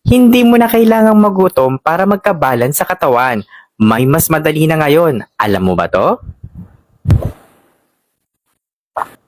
Hindi mo na kailangang magutom para magkabalance sa katawan. May mas madali na ngayon. Alam mo ba to?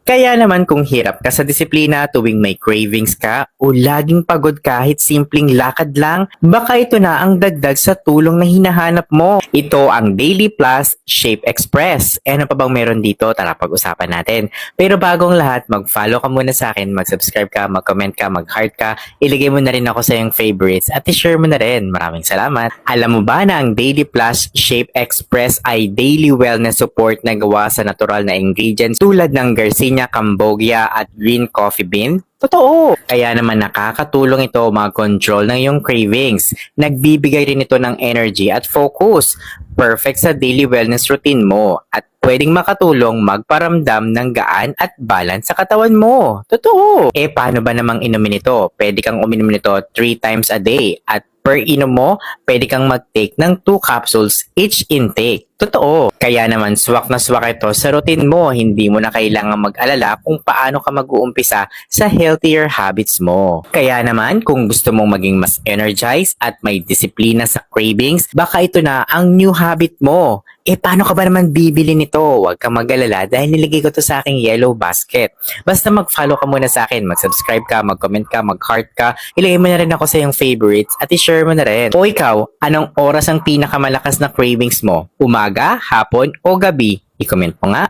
Kaya naman kung hirap ka sa disiplina tuwing may cravings ka o laging pagod kahit simpleng lakad lang, baka ito na ang dagdag sa tulong na hinahanap mo. Ito ang Daily Plus Shape Express. E ano pa bang meron dito? Tara pag-usapan natin. Pero bagong lahat, mag-follow ka muna sa akin, mag-subscribe ka, mag-comment ka, mag-heart ka, ilagay mo na rin ako sa iyong favorites at i-share mo na rin. Maraming salamat. Alam mo ba na ang Daily Plus Shape Express ay daily wellness support na gawa sa natural na ingredients tulad ng Garcinia Cambogia at green coffee bean? Totoo! Kaya naman nakakatulong ito mag-control ng iyong cravings. Nagbibigay rin ito ng energy at focus. Perfect sa daily wellness routine mo at pwedeng makatulong magparamdam ng gaan at balance sa katawan mo. Totoo! Eh paano ba namang inumin ito? Pwede kang uminom nito 3 times a day at per inom mo, pwede kang mag-take ng 2 capsules each intake. Totoo. Kaya naman swak na swak ito sa routine mo. Hindi mo na kailangan mag-alala kung paano ka mag-uumpisa sa healthier habits mo. Kaya naman kung gusto mong maging mas energized at may disiplina sa cravings, baka ito na ang new habit mo. Eh paano ka ba naman bibili nito? Huwag kang mag-alala dahil nilagay ko to sa aking yellow basket. Basta mag-follow ka muna sa akin, mag-subscribe ka, mag-comment ka, mag-heart ka, ilagay mo na rin ako sa iyong favorites at i-share mo na rin. O ikaw, anong oras ang pinakamalakas na cravings mo? Umaga, hapon o gabi? I-comment mo nga.